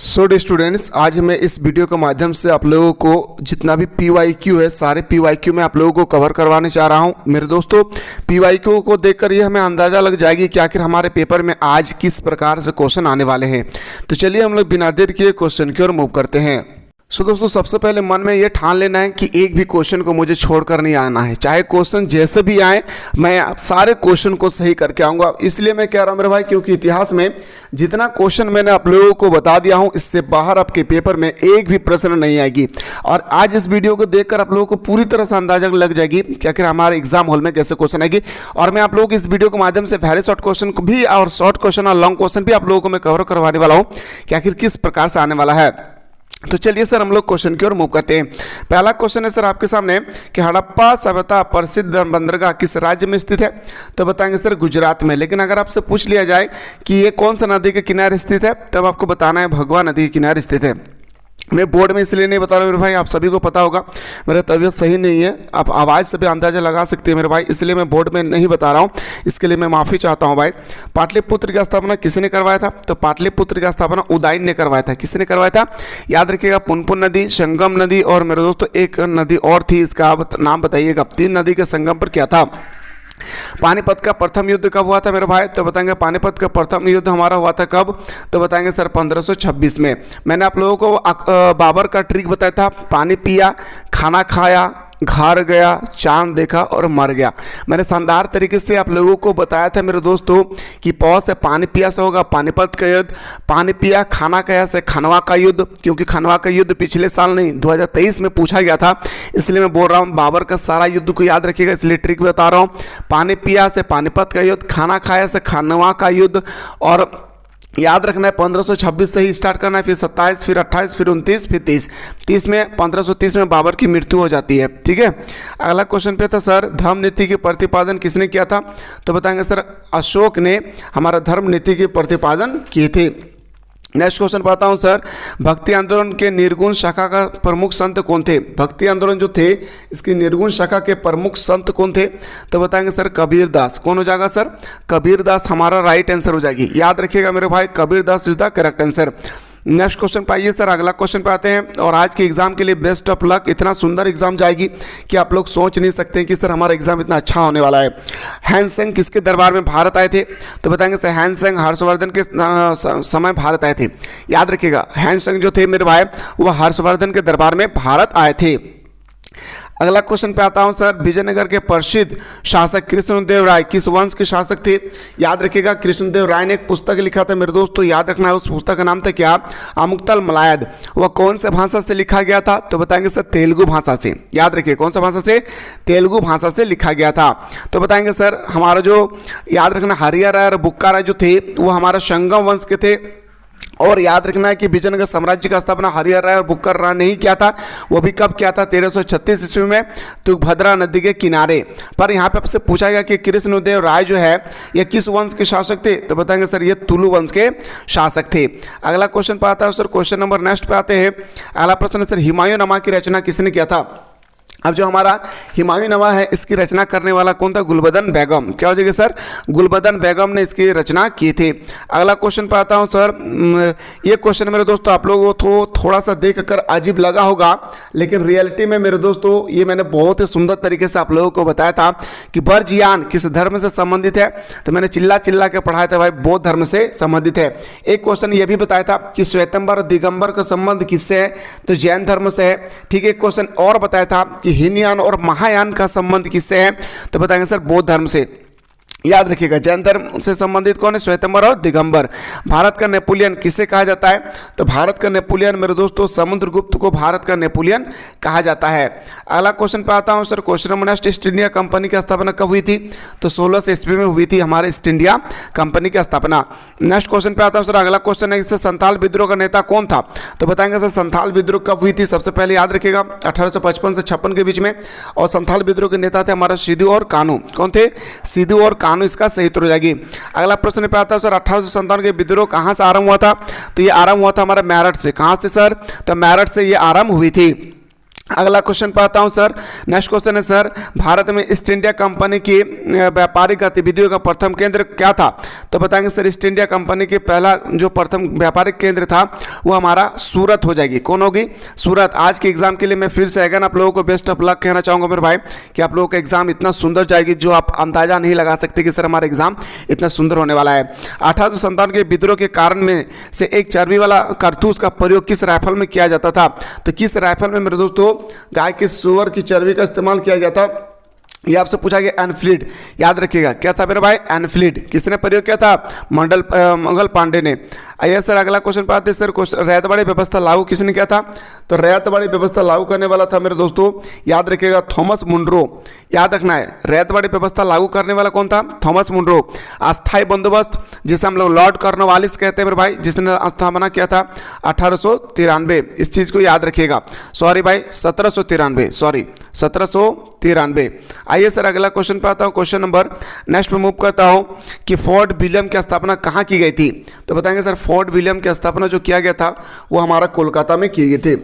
So students, आज मैं इस वीडियो के माध्यम से आप लोगों को जितना भी PYQ है सारे PYQ में आप लोगों को कवर करवाने चाह रहा हूं। मेरे दोस्तों, PYQ को देखकर ये हमें अंदाज़ा लग जाएगी कि आखिर हमारे पेपर में आज किस प्रकार से क्वेश्चन आने वाले हैं। तो चलिए हम लोग बिना देर किए क्वेश्चन की ओर मूव करते हैं। सो दोस्तों, सबसे पहले मन में ये ठान लेना है कि एक भी क्वेश्चन को मुझे छोड़कर नहीं आना है। चाहे क्वेश्चन जैसे भी आए, मैं सारे क्वेश्चन को सही करके आऊँगा। इसलिए मैं कह रहा हूँ मेरे भाई, क्योंकि इतिहास में जितना क्वेश्चन मैंने आप लोगों को बता दिया हूँ, इससे बाहर आपके पेपर में एक भी प्रश्न नहीं आएगी। और आज इस वीडियो को देखकर आप लोगों को पूरी तरह से अंदाजा लग जाएगी कि आखिर हमारे एग्जाम हॉल में कैसे क्वेश्चन आएगी। और मैं आप लोगों को इस वीडियो के माध्यम से वेरी शॉर्ट क्वेश्चन को भी और शॉर्ट क्वेश्चन और लॉन्ग क्वेश्चन भी आप लोगों को मैं कवर करवाने वाला हूँ कि आखिर किस प्रकार से आने वाला है। तो चलिए सर, हम लोग क्वेश्चन की ओर मूव करते हैं। पहला क्वेश्चन है सर आपके सामने कि हड़प्पा सभ्यता प्रसिद्ध बंदरगाह किस राज्य में स्थित है? तो बताएंगे सर गुजरात में। लेकिन अगर आपसे पूछ लिया जाए कि ये कौन सा नदी के किनारे स्थित है, तब आपको बताना है भगवा नदी के किनारे स्थित है। मैं बोर्ड में इसलिए नहीं बता रहा मेरे भाई, आप सभी को पता होगा मेरा तबीयत सही नहीं है, आप आवाज़ से भी अंदाज़ा लगा सकते हैं मेरे भाई, इसलिए मैं बोर्ड में नहीं बता रहा हूँ। इसके लिए मैं माफ़ी चाहता हूँ भाई। पाटलिपुत्र की स्थापना किसने करवाया था? तो पाटलिपुत्र की स्थापना उदयन ने करवाया था। किसने करवाया था? याद रखिएगा, पुनपुन नदी, संगम नदी और मेरे दोस्तों एक नदी और थी, इसका आप नाम बताइएगा। 3 नदी के संगम पर क्या था? पानीपत का प्रथम युद्ध कब हुआ था मेरे भाई? तो बताएंगे पानीपत का प्रथम युद्ध हमारा हुआ था कब? तो बताएंगे सर 1526 में। मैंने आप लोगों को बाबर का ट्रिक बताया था, पानी पिया, खाना खाया, घर गया, चांद देखा और मर गया। मैंने शानदार तरीके से आप लोगों को बताया था मेरे दोस्तों कि पौ से पानी पिया से होगा पानीपत का युद्ध, पानी पिया खाना खाया से खनवा का युद्ध, क्योंकि खनवा का युद्ध पिछले साल नहीं 2023 में पूछा गया था, इसलिए मैं बोल रहा हूँ बाबर का सारा युद्ध को याद रखिएगा, इसलिए ट्रिक बता रहा हूँ। पानी पिया से पानीपत का युद्ध, खाना खाया से खनवा का युद्ध, और याद रखना है 1526 से ही स्टार्ट करना है, फिर 27, फिर 28, फिर 29, फिर 30 में 1530 में बाबर की मृत्यु हो जाती है। ठीक है, अगला क्वेश्चन पे था सर धर्म नीति के प्रतिपादन किसने किया था? तो बताएंगे सर अशोक ने हमारा धर्म नीति के प्रतिपादन किए थे। नेक्स्ट क्वेश्चन पाता हूं सर, भक्ति आंदोलन के निर्गुण शाखा का प्रमुख संत कौन थे? भक्ति आंदोलन जो थे इसकी निर्गुण शाखा के प्रमुख संत कौन थे? तो बताएंगे सर कबीर दास। कौन हो जाएगा सर? कबीर दास हमारा राइट आंसर हो जाएगी। याद रखिएगा मेरे भाई, Kabir Das is the correct answer. Next question पे आइए सर, अगला क्वेश्चन पे आते हैं। और आज के एग्जाम के लिए बेस्ट ऑफ लक। इतना सुंदर एग्जाम जाएगी कि आप लोग सोच नहीं सकते हैं कि सर हमारा एग्जाम इतना अच्छा होने वाला है। हैंसेंग किसके दरबार में भारत आए थे? तो बताएंगे सर हैंसेंग हर्षवर्धन के समय भारत आए थे। याद रखिएगा, हैंसेंग जो थे मेरे भाई वो हर्षवर्धन के दरबार में भारत आए थे। अगला क्वेश्चन पे आता हूं सर, विजयनगर के प्रसिद्ध शासक कृष्णदेव राय किस वंश के शासक थे? याद रखिएगा, कृष्णदेव राय ने एक पुस्तक लिखा था मेरे दोस्तों, याद रखना है उस पुस्तक का नाम था क्या? अमुक्तल मलायद। वह कौन से भाषा से लिखा गया था? तो बताएंगे सर तेलुगु भाषा से। याद रखिए, कौन सा भाषा से? तेलुगु भाषा से लिखा गया था। तो बताएंगे सर हमारा जो याद रखना हरियर राय और बुक्का राय जो थे वो हमारा संगम वंश के थे। और याद रखना है कि विजयनगर साम्राज्य का स्थापना हरिहर राय और बुक्कर राय ने ही किया था। वो भी कब किया था? 1336 ईस्वी में तुंगभद्रा नदी के किनारे पर। यहाँ पे आपसे पूछा गया कि कृष्णदेव राय जो है ये किस वंश के शासक थे? तो बताएंगे सर ये तुलु वंश के शासक थे। अगला क्वेश्चन पे आता है सर, क्वेश्चन नंबर नेक्स्ट पे आते हैं। अगला प्रश्न है सर, हुमायूं की रचना किसने किया था? अब जो हमारा हुमायूं है इसकी रचना करने वाला कौन था? गुलबदन बेगम। क्या हो जाएगा सर? गुलबदन बेगम ने इसकी रचना की थी। अगला क्वेश्चन पे आता हूं सर, ये क्वेश्चन मेरे दोस्तों आप लोगों को थोड़ा सा देखकर अजीब लगा होगा, लेकिन रियलिटी में मेरे दोस्तों ये मैंने बहुत ही सुंदर तरीके से आप लोगों को बताया था कि बर्जियान किस धर्म से संबंधित है? तो मैंने चिल्ला चिल्ला के पढ़ाया था भाई, बौद्ध धर्म से संबंधित है। एक क्वेश्चन ये भी बताया था कि श्वेतंबर और दिगंबर का संबंध किससे है? तो जैन धर्म से है। ठीक है, एक क्वेश्चन और बताया था कि हीनयान और महायान का संबंध किससे है? तो बताएंगे सर बौद्ध धर्म से। याद रखिएगा, जैन धर्म से संबंधित कौन है? श्वेतंबर और दिगंबर। भारत का नेपोलियन किसे कहा जाता है? तो भारत का नेपोलियन मेरे दोस्तों समुद्रगुप्त को भारत का नेपोलियन कहा जाता है। अगला क्वेश्चन पे आता हूं sir, question number next, east India company की स्थापना कब हुई थी? तो 1600 ईस्वी में हुई थी हमारे ईस्ट इंडिया कंपनी की स्थापना। नेक्स्ट क्वेश्चन पे आता हूं सर, अगला क्वेश्चन है इससे संथाल विद्रोह का नेता कौन था? तो बताएंगे सर संथाल विद्रोह कब हुई थी? सबसे पहले याद रखिएगा 1855 से 56 के बीच में। और संथाल विद्रोह के नेता थे हमारा सिद्धू और कान्हू। कौन थे? सिद्धू और कान्हू इसका सही उत्तर हो जाएगी। अगला प्रश्न पे आता है सर, 1857 के विद्रोह कहां से आरंभ हुआ था? तो ये आरंभ हुआ था हमारा मेरठ से। कहां से सर? तो मेरठ से ये आरंभ हुई थी। अगला क्वेश्चन पाता हूं सर। नेक्स्ट क्वेश्चन है सर, भारत में ईस्ट इंडिया कंपनी की व्यापारिक गतिविधियों का प्रथम केंद्र क्या था? तो बताएंगे सर, ईस्ट इंडिया कंपनी के पहला जो प्रथम व्यापारिक केंद्र था वो हमारा सूरत हो जाएगी। कौन होगी? सूरत। आज के एग्जाम के लिए मैं फिर से अगेन आप लोगों को बेस्ट ऑफ लक कहना चाहूँगा मेरे भाई कि आप लोगों का एग्जाम इतना सुंदर जाएगी जो आप अंदाजा नहीं लगा सकते कि सर हमारा एग्जाम इतना सुंदर होने वाला है। 1857 के विद्रोह के कारण में से एक चर्बी वाला कारतूस का प्रयोग किस राइफल में किया जाता था? तो किस राइफल में मेरे दोस्तों गाय के सुअर की चर्बी का इस्तेमाल किया गया था? ये आपसे पूछा गया। एनफील्ड, याद रखिएगा क्या था मेरे भाई? एनफील्ड। किसने प्रयोग किया था? मंगल पांडे ने। आइए सर अगला क्वेश्चन पे आते हैं सर। रैयतवाड़ी व्यवस्था लागू किसने किया था? तो रैयतवाड़ी व्यवस्था लागू करने वाला था मेरे दोस्तों, याद रखिएगा, थॉमस मुनरो। याद रखना है, रैयतवाड़ी व्यवस्था लागू करने वाला कौन था? Thomas Munro. अस्थायी बंदोबस्त, जिसे हम लोग लॉर्ड कॉर्नवालिस कहते हैं मेरे भाई, जिसने स्थापना किया था 1893। इस चीज़ को याद रखिएगा। सॉरी भाई, 1793, सॉरी 1793। आइए सर अगला क्वेश्चन पे आता हूँ। क्वेश्चन नंबर नेक्स्ट में मूव करता हूँ कि फोर्ट विलियम की स्थापना कहाँ की गई थी? तो बताएंगे सर, फोर्ट विलियम की स्थापना जो किया गया था वो हमारा कोलकाता में की गई थी।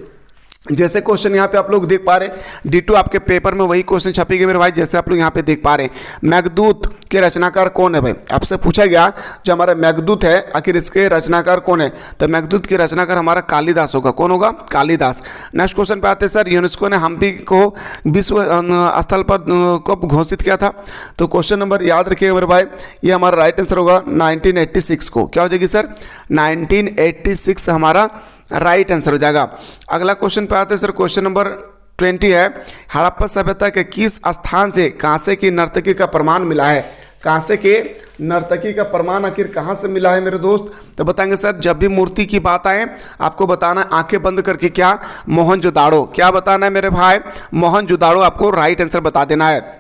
जैसे क्वेश्चन यहाँ पे आप लोग देख पा रहे हैं, D2 आपके पेपर में वही क्वेश्चन छपेगी मेरे भाई, जैसे आप लोग यहाँ पे देख पा रहे हैं। मेघदूत के रचनाकार कौन है भाई? आपसे पूछा गया जो हमारा मेघदूत है आखिर इसके रचनाकार कौन है? तो मेघदूत के रचनाकार हमारा कालिदास होगा। कौन होगा? कालिदास। नेक्स्ट क्वेश्चन पे आते हैं सर। यूनेस्को ने हम्पी को विश्व स्थल पर कब घोषित किया था? तो क्वेश्चन नंबर याद रखिएगा मेरे भाई, ये हमारा राइट आंसर होगा 1986 को। क्या हो जाएगी सर? 1986 हमारा राइट आंसर हो जाएगा। अगला क्वेश्चन पे आते हैं सर। क्वेश्चन नंबर 20 है, हड़प्पा सभ्यता के किस स्थान से कांसे की नर्तकी का प्रमाण मिला है? कांसे के नर्तकी का प्रमाण आखिर कहाँ से मिला है मेरे दोस्त? तो बताएंगे सर, जब भी मूर्ति की बात आए आपको बताना है आंखें बंद करके क्या? मोहनजोदाड़ो। क्या बताना है मेरे भाई? मोहनजोदाड़ो आपको राइट आंसर बता देना है।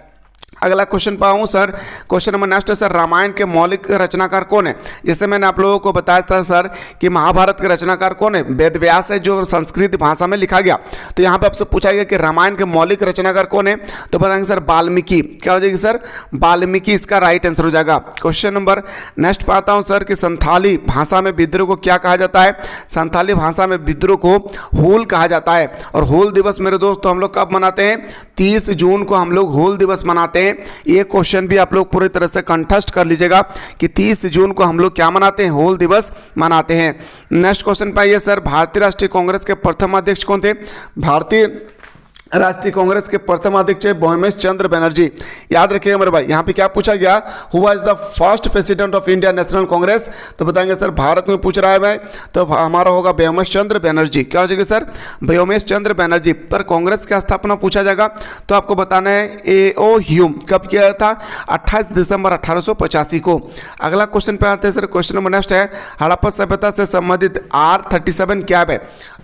अगला क्वेश्चन पाऊँ सर। क्वेश्चन नंबर नेक्स्ट है सर, रामायण के मौलिक रचनाकार कौन है? जैसे मैंने आप लोगों को बताया था सर कि महाभारत के रचनाकार कौन है? वेद व्यास है, जो संस्कृत भाषा में लिखा गया। तो यहाँ पे आपसे पूछा गया कि रामायण के मौलिक रचनाकार कौन है? तो बताएंगे सर वाल्मीकि। क्या हो जाएगी सर? वाल्मीकि इसका राइट आंसर हो जाएगा। क्वेश्चन नंबर नेक्स्ट पाता हूँ सर कि संथाली भाषा में विद्रोह को क्या कहा जाता है? संथाली भाषा में विद्रोह को हूल कहा जाता है। और हूल दिवस मेरे दोस्तों हम लोग कब मनाते हैं? 30 जून को हम लोग हूल दिवस मनाते हैं। ये क्वेश्चन भी आप लोग पूरी तरह से कंठस्थ कर लीजिएगा कि 30 जून को हम लोग क्या मनाते हैं? हूल दिवस मनाते हैं। नेक्स्ट क्वेश्चन पाइए सर, भारतीय राष्ट्रीय कांग्रेस के प्रथम अध्यक्ष कौन थे? भारतीय राष्ट्रीय कांग्रेस के प्रथम अध्यक्ष है भोमेश चंद्र बनर्जी। याद रखिएगा मेरे भाई, यहाँ पे क्या पूछा गया? Who was the first president of India national Congress? तो बताएंगे सर भारत में पूछ रहा है भाई, तो हमारा होगा भोमेश चंद्र बनर्जी। क्या हो जाएगा सर? भोमेश चंद्र बनर्जी। पर कांग्रेस की स्थापना पूछा जाएगा तो आपको बताना है A.O. ह्यूम। कब किया था? 28 दिसंबर 1885 को। अगला क्वेश्चन पे आते हैं सर। क्वेश्चन नंबर नेक्स्ट है, हड़प्पा सभ्यता से संबंधित R37 क्या है?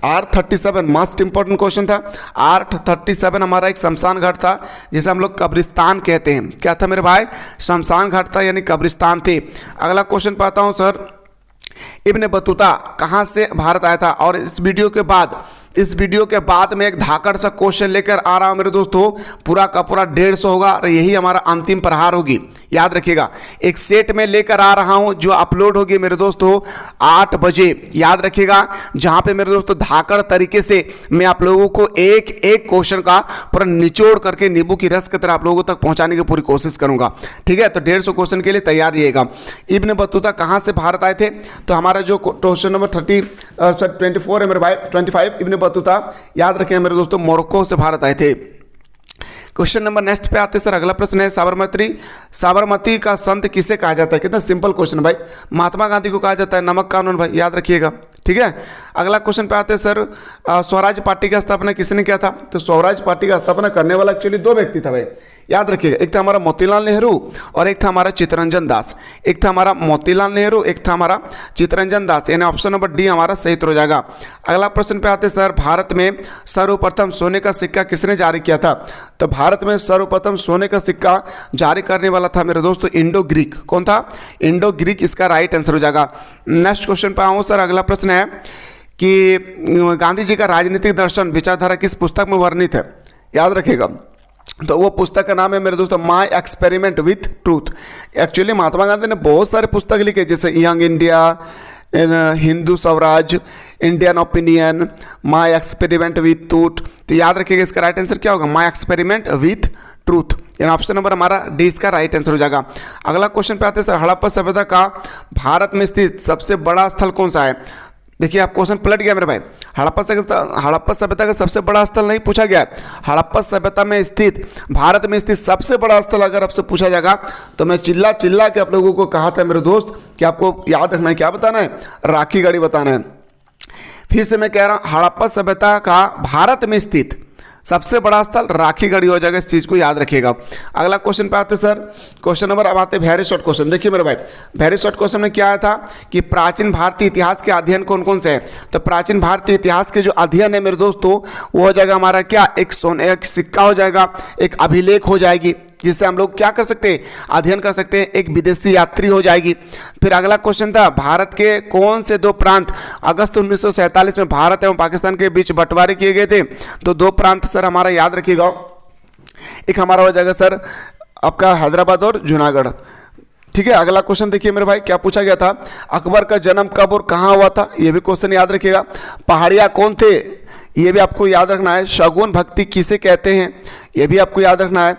R37 मोस्ट इंपॉर्टेंट क्वेश्चन था। R37 हमारा एक शमशान घाट था जिसे हम लोग कब्रिस्तान कहते हैं। क्या था मेरे भाई? शमशान घाट था यानी कब्रिस्तान थे। अगला क्वेश्चन पाता हूं सर, इब्न बतूता कहां से भारत आया था? और इस वीडियो के बाद में एक धाकड़ सा क्वेश्चन लेकर आ रहा हूं मेरे दोस्तों, पूरा का पूरा 150 होगा और यही हमारा अंतिम प्रहार होगी। याद रखिएगा, एक सेट में लेकर आ रहा हूं जो अपलोड होगी मेरे दोस्तों 8 बजे। याद रखिएगा, जहां पे मेरे दोस्तों धाकड़ तरीके से मैं आप लोगों को एक एक क्वेश्चन का पूरा निचोड़ करके नींबू की रस की तरह आप लोगों तक पहुंचाने की पूरी कोशिश करूंगा। ठीक है, तो 150 क्वेश्चन के लिए तैयार रहिएगा। इब्न बतूता कहां से भारत आए थे? तो हमारा जो क्वेश्चन नंबर 24 है मेरे भाई, 25 इब्न बतूता याद रखें मेरे दोस्तों मोरक्को से भारत आए थे। क्वेश्चन नंबर नेक्स्ट पे आते हैं सर। अगला प्रश्न है, साबरमती का संत किसे कहा जाता है? कितना सिंपल क्वेश्चन भाई। महात्मा गांधी को कहा जाता है। नमक कानून भाई याद रखिएगा। ठीक है, अगला क्वेश्चन पे आते हैं सर, स्वराज पार्टी की स्थापना किसने किया था? तो स्वराज पार्टी का स्थापना करने वाला एक्चुअली 2 व्यक्ति था भाई, याद रखिएगा। एक था हमारा मोतीलाल नेहरू और एक था हमारा चित्तरंजन दास। एक था हमारा मोतीलाल नेहरू, एक था हमारा चित्तरंजन दास, यानी ऑप्शन नंबर डी हमारा सही हो जाएगा। अगला प्रश्न पे आते हैं सर, भारत में सर्वप्रथम सोने का सिक्का किसने जारी किया था? तो भारत में सर्वप्रथम सोने का सिक्का जारी करने वाला था मेरे दोस्तों इंडो ग्रीक। कौन था? इंडो ग्रीक इसका राइट आंसर हो जाएगा। नेक्स्ट क्वेश्चन पे आऊँ सर। अगला प्रश्न है कि गांधी जी का राजनीतिक दर्शन विचारधारा किस पुस्तक में वर्णित है? याद रखिएगा, तो वो पुस्तक का नाम है मेरे दोस्तों my experiment with truth. Actually Mahatma Gandhi ने बहुत सारे पुस्तक लिखे, जैसे young India, Hindu Swaraj, Indian opinion, my experiment with truth. तो याद रखिएगा इसका राइट आंसर क्या होगा, माई एक्सपेरिमेंट विथ ट्रूथ, यानी ऑप्शन नंबर हमारा डी इसका राइट आंसर हो जाएगा। अगला क्वेश्चन पे आते हैं सर, हड़प्पा सभ्यता का भारत में स्थित सबसे बड़ा स्थल कौन सा है। देखिए आप क्वेश्चन पलट गया मेरे भाई, हड़प्पा सभ्यता का सबसे बड़ा स्थल नहीं पूछा गया है, हड़प्पा सभ्यता में स्थित भारत में स्थित सबसे बड़ा स्थल अगर आपसे पूछा जाएगा तो मैं चिल्ला चिल्ला के आप लोगों को कहा था मेरे दोस्त कि आपको याद रखना है, क्या बताना है, राखी गढ़ी बताना है। फिर से मैं कह रहा हूँ, हड़प्पा सभ्यता का भारत में स्थित सबसे बड़ा स्थल राखी गढ़ी हो जाएगा, इस चीज़ को याद रखिएगा। अगला क्वेश्चन पे आते सर, क्वेश्चन नंबर अब आते वेरी शॉर्ट क्वेश्चन। देखिए मेरे भाई, वेरी शॉर्ट क्वेश्चन में क्या आया था कि प्राचीन भारतीय इतिहास के अध्ययन कौन कौन से हैं। तो प्राचीन भारतीय इतिहास के जो अध्ययन है मेरे दोस्तों, वो हो जाएगा हमारा क्या, एक सिक्का हो जाएगा, एक अभिलेख हो जाएगी, जिससे हम लोग क्या कर सकते हैं, अध्ययन कर सकते हैं, एक विदेशी यात्री हो जाएगी। फिर अगला क्वेश्चन था, भारत के कौन से दो प्रांत अगस्त 1947 में भारत एवं पाकिस्तान के बीच बंटवारे किए गए थे। तो दो प्रांत सर हमारा याद रखिएगा, एक हमारा हो जाएगा सर आपका हैदराबाद और जूनागढ़। ठीक है, अगला क्वेश्चन देखिए मेरे भाई, क्या पूछा गया था, अकबर का जन्म कब और कहाँ हुआ था, ये भी क्वेश्चन याद रखिएगा। पहाड़िया कौन थे, ये भी आपको याद रखना है। शगुन भक्ति किसे कहते हैं, ये भी आपको याद रखना है।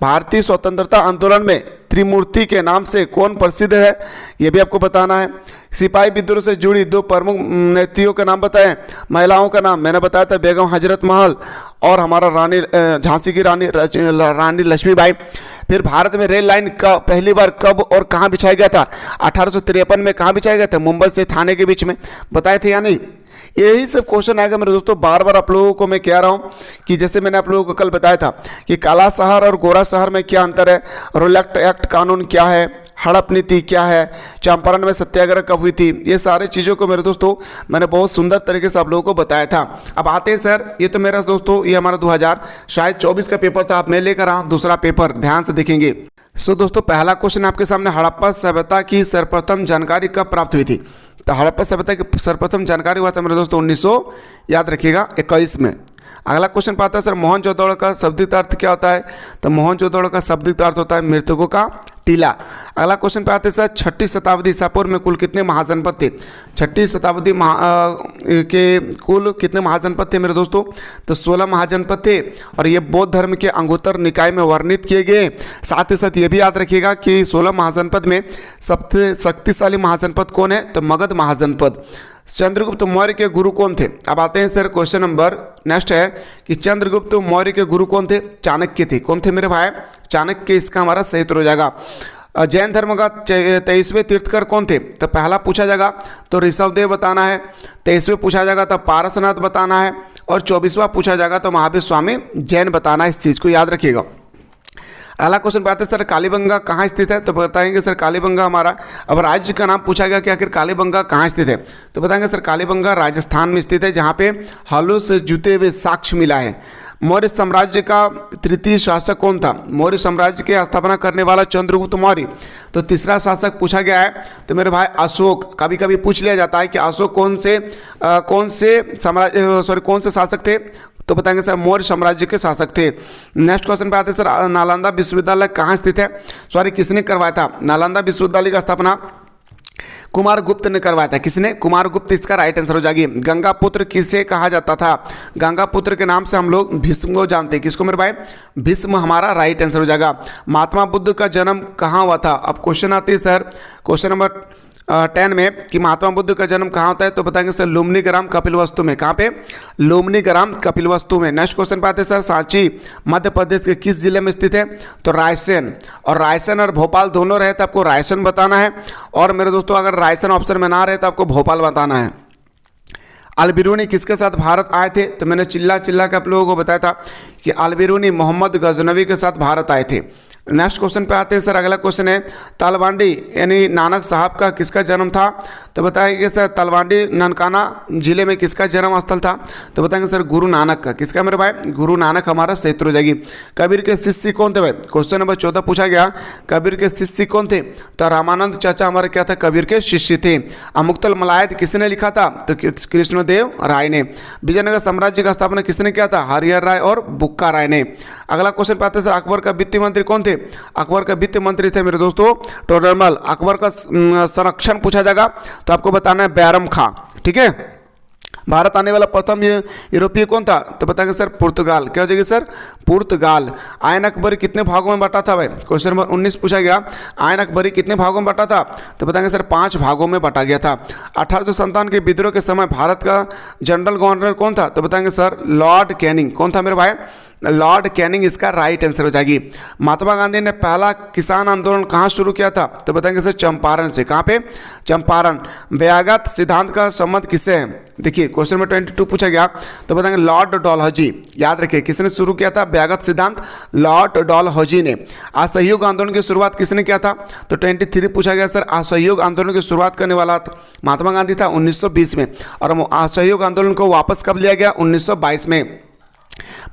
भारतीय स्वतंत्रता आंदोलन में त्रिमूर्ति के नाम से कौन प्रसिद्ध है, ये भी आपको बताना है। सिपाही विद्रोह से जुड़ी दो प्रमुख नेत्रियों का नाम बताएं। महिलाओं का नाम मैंने बताया था, बेगम हजरत महल और हमारा रानी झांसी की रानी लक्ष्मीबाई। फिर भारत में रेल लाइन का पहली बार कब और कहाँ बिछाया गया था, 1853 में कहाँ बिछाया गया था, मुंबई से थाने के बीच में, बताए थे या नहीं। यही सब क्वेश्चन आएगा मेरे दोस्तों। बार बार आप लोगों को मैं कह रहा हूँ कि जैसे मैंने आप लोगों को कल बताया था कि काला शहर और गोरा शहर में क्या अंतर है, रोलेक्ट एक्ट कानून क्या है, हड़प नीति क्या है, चंपारण में सत्याग्रह कब हुई थी, ये सारे चीज़ों को मेरे दोस्तों मैंने बहुत सुंदर तरीके से आप लोगों को बताया था। अब आते हैं सर, ये तो मेरा दोस्तों ये हमारा 2024 का पेपर था, आप मैं लेकर आऊँ दूसरा पेपर, ध्यान से देखेंगे। सो दोस्तों पहला क्वेश्चन आपके सामने, हड़प्पा सभ्यता की सर्वप्रथम जानकारी कब प्राप्त हुई थी। तो हड़प्पा सभ्यता की सर्वप्रथम जानकारी हुआ था मेरे दोस्तों 1900 याद रखिएगा 21 में। अगला क्वेश्चन पाता है सर, मोहनजोदड़ो का शाब्दिक अर्थ क्या होता है। तो मोहनजोदड़ो का शाब्दिक अर्थ होता है मृतकों का टीला। अगला क्वेश्चन पे आते हैं सर, 6वीं शताब्दी ईसा पूर्व में कुल कितने महाजनपद थे। 6वीं शताब्दी के कुल कितने महाजनपद थे मेरे दोस्तों। तो 16 महाजनपद थे और ये बौद्ध धर्म के अंगुत्तर निकाय में वर्णित किए गए। साथ ही साथ ये भी याद रखिएगा कि 16 महाजनपद में सबसे शक्तिशाली महाजनपद कौन है, तो मगध महाजनपद। चंद्रगुप्त मौर्य के गुरु कौन थे। अब आते हैं सर क्वेश्चन नंबर नेक्स्ट है कि चंद्रगुप्त मौर्य के गुरु कौन थे, चाणक्य थे। कौन थे मेरे भाई, चाणक्य, इसका हमारा सही उत्तर हो जाएगा। जैन धर्म का 23वें तीर्थकर कौन थे। तो पहला पूछा जाएगा तो ऋषभदेव बताना है, 23वें पूछा जाएगा तो पारसनाथ बताना है और 24वां पूछा जाएगा तो महावीर स्वामी जैन बताना है, इस चीज़ को याद रखिएगा। अगला क्वेश्चन पे आते हैं सर, कालीबंगा कहाँ स्थित है। तो बताएंगे सर कालीबंगा हमारा, अब राज्य का नाम पूछा गया कि आखिर कालीबंगा कहाँ स्थित है। तो बताएंगे सर कालीबंगा राजस्थान में स्थित है, जहाँ पे हलों से जुते हुए साक्ष्य मिला है। मौर्य साम्राज्य का तृतीय शासक कौन था। मौर्य साम्राज्य की स्थापना करने वाला चंद्रगुप्त मौर्य। तो तीसरा शासक पूछा गया है तो मेरे भाई अशोक। कभी कभी पूछ लिया जाता है कि अशोक कौन से शासक थे। तो बताएंगे सर मौर्य साम्राज्य के शासक थे। नेक्स्ट क्वेश्चन पे आते हैं सर, नालंदा विश्वविद्यालय कहाँ स्थित है। किसने करवाया था नालंदा विश्वविद्यालय का स्थापना। कुमारगुप्त ने करवाया था। किसने, कुमारगुप्त, इसका राइट आंसर हो जाएगी। गंगापुत्र किसे कहा जाता था। गंगापुत्र के नाम से हम लोग भीष्म को जानते हैं। किसको मेरे भाई, भीष्म हमारा राइट आंसर हो जाएगा। महात्मा बुद्ध का जन्म कहाँ हुआ था। अब क्वेश्चन आती है सर क्वेश्चन नंबर 10 में कि महात्मा बुद्ध का जन्म कहाँ होता है। तो बताएंगे सर लुम्बिनी ग्राम कपिलवस्तु में। कहाँ पे, लुम्बिनी ग्राम कपिलवस्तु में। नेक्स्ट क्वेश्चन पे आते हैं सर, सांची मध्य प्रदेश के किस जिले में स्थित है। तो रायसेन, और रायसेन और भोपाल दोनों रहे तो आपको रायसेन बताना है। और मेरे दोस्तों अगर रायसेन ऑप्शन में ना रहे तो आपको भोपाल बताना है। अलबिरूनी किसके साथ भारत आए थे। तो मैंने चिल्ला के आप लोगों को बताया था कि अलबिरूनी मोहम्मद गजनवी के साथ भारत आए थे। नेक्स्ट क्वेश्चन पे आते हैं सर, अगला क्वेश्चन है तलवांडी यानी नानक साहब का किसका जन्म था। तो बताएंगे सर तलवांडी ननकाना जिले में किसका जन्म स्थल था। तो बताएंगे सर गुरु नानक का। किसका मेरे भाई, गुरु नानक हमारा सही उत्तर हो जाएगी। कबीर के शिष्य कौन थे भाई, क्वेश्चन नंबर 14 पूछा गया कबीर के शिष्य कौन थे। तो रामानंद चाचा हमारे क्या था, कबीर के शिष्य थे। अमुक्तल मलायत किसने लिखा था। तो कृष्णदेव राय ने। विजयनगर साम्राज्य का स्थापना किसने किया था, हरिहर राय और बुक्का राय ने। अगला क्वेश्चन पे आते हैं सर, अकबर का वित्त मंत्री कौन थे। थे? अकबर का वित्त मंत्री थे मेरे दोस्तों टोडरमल। अकबर का संरक्षण पूछा जाएगा तो आपको बताना है बैरम खां। ठीक है। भारत आने वाला प्रथम यूरोपीय कौन था? तो बताएंगे सर पुर्तगाल। क्या हो जाएगी सर? पुर्तगाल। आयन अकबरी कितने भागों में बटा था भाई? क्वेश्चन नंबर 19 पूछा गया, आयन अकबरी कितने भागों में बटा था? तो बताएंगे सर 5 भागों में बटा गया था। 1857 के विद्रोह के समय भारत का जनरल गवर्नर कौन था? तो बताएंगे सर लॉर्ड कैनिंग। कौन था मेरे भाई? लॉर्ड कैनिंग इसका राइट आंसर हो जाएगी। महात्मा गांधी ने पहला किसान आंदोलन कहाँ शुरू किया था? तो बताएंगे सर चंपारण से। कहाँ पे? चंपारण। व्यागत सिद्धांत का संबंध किससे है? देखिए क्वेश्चन नंबर 22 पूछा गया तो बताएंगे लॉर्ड डलहौजी। याद रखिए किसने शुरू किया था व्यागत सिद्धांत? लॉर्ड डलहौजी ने। असहयोग आंदोलन की शुरुआत किसने किया था? तो 23 पूछा गया सर असहयोग आंदोलन की शुरुआत करने वाला महात्मा गांधी था 1920 में। और असहयोग आंदोलन को वापस कब लिया गया? 1922 में।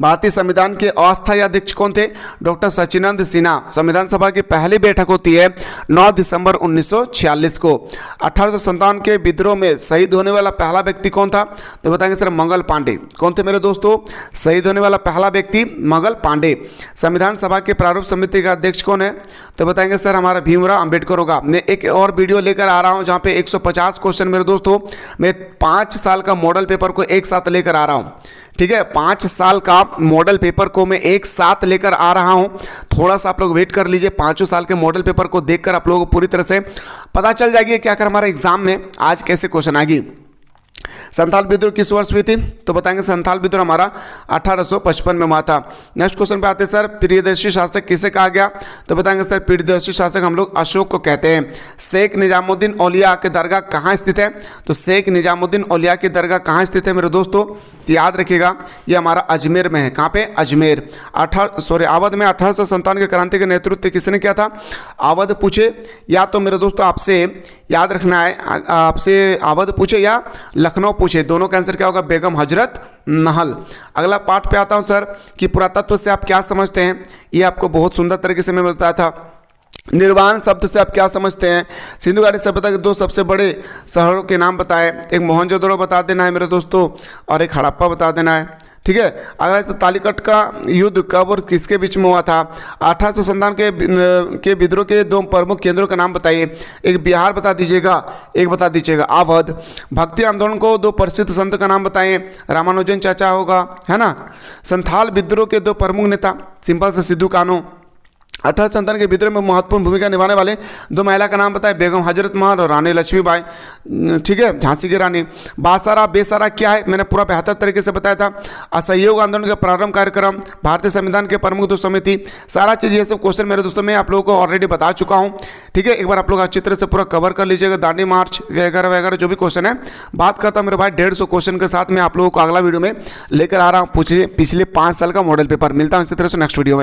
भारतीय संविधान के अस्थायी अध्यक्ष कौन थे? डॉक्टर सच्चिदानंद सिन्हा। संविधान सभा की पहली बैठक होती है 9 दिसंबर 1946 को। 1857 के विद्रोह में शहीद होने वाला पहला व्यक्ति कौन था? तो बताएंगे सर मंगल पांडे। कौन थे मेरे दोस्तों? शहीद होने वाला पहला व्यक्ति मंगल पांडे। संविधान सभा के प्रारूप समिति का अध्यक्ष कौन है? तो बताएंगे सर हमारा भीमराव अंबेडकर होगा। मैं एक और वीडियो लेकर आ रहा हूँ जहाँ पे 150 क्वेश्चन मेरे दोस्तों मैं 5 साल का मॉडल पेपर को एक साथ लेकर आ रहा हूँ। ठीक है, 5 साल का मॉडल पेपर को मैं एक साथ लेकर आ रहा हूं। थोड़ा सा आप लोग वेट कर लीजिए। 5 साल के मॉडल पेपर को देखकर आप लोगों को पूरी तरह से पता चल जाएगी कि आखिर हमारे एग्जाम में आज कैसे क्वेश्चन आएगी। संथाल विद्रोह किस वर्ष हुई थी? तो बताएंगे संथाल विद्रोह हमारा 1855 में हुआ था। नेक्स्ट क्वेश्चन पे आते हैं सर प्रियदर्शी शासक किसे कहा गया? तो बताएंगे सर प्रियदर्शी शासक हम लोग अशोक को कहते हैं। शेख निजामुद्दीन औलिया की दरगाह कहाँ स्थित है? तो शेख निजामुद्दीन औलिया की दरगाह कहाँ स्थित है मेरे दोस्तों? तो याद रखिएगा ये हमारा अजमेर में है। कहाँ पे? अजमेर। अवध में 1857 के क्रांति का नेतृत्व किसने किया था? अवध पूछे या तो मेरे दोस्तों आपसे याद रखना है, आपसे अवध पूछे या लखनऊ पूछे, दोनों का आंसर क्या होगा? बेगम हजरत महल। अगला पार्ट पे आता हूं सर कि पुरातत्व से आप क्या समझते हैं। ये आपको बहुत सुंदर तरीके से मैं बताया था। निर्वाण शब्द से आप क्या समझते हैं? सिंधु घाटी सभ्यता के 2 सबसे बड़े शहरों के नाम बताएं। एक मोहनजोदड़ो बता देना है मेरे दोस्तों और एक हड़प्पा बता देना है। ठीक है। अगला तो तालीकट का युद्ध कब और किसके बीच में हुआ था? 1857 के विद्रोह के 2 प्रमुख केंद्रों का नाम बताइए। एक बिहार बता दीजिएगा, एक बता दीजिएगा अवध। भक्ति आंदोलन को 2 प्रसिद्ध संत का नाम बताइए। रामानुजन चाचा होगा, है ना। संथाल विद्रोह के 2 प्रमुख नेता सिंपल से सिद्धू कान्हू। 1857 के विद्रोह में महत्वपूर्ण भूमिका निभाने वाले 2 महिला का नाम बताएं। बेगम हजरत महल और रानी लक्ष्मीबाई। ठीक है, झांसी की रानी। बासारा बेसारा क्या है? मैंने पूरा 72 तरीके से बताया था। असहयोग आंदोलन का प्रारंभ कार्यक्रम, भारतीय संविधान के प्रमुख 2 समिति, सारा चीज़ ये सब क्वेश्चन मेरे दोस्तों मैं आप लोगों को ऑलरेडी बता चुका हूँ। ठीक है, एक बार आप लोग अच्छी तरह से पूरा कवर कर लीजिएगा। दांडी मार्च वगैरह वगैरह जो भी क्वेश्चन है बात करता हूँ मेरे भाई 150 क्वेश्चन के साथ मैं आप लोगों को अगला वीडियो में लेकर आ रहा हूँ। पूछिए पिछले 5 साल का मॉडल पेपर। मिलता हूँ इसी तरह से नेक्स्ट वीडियो में।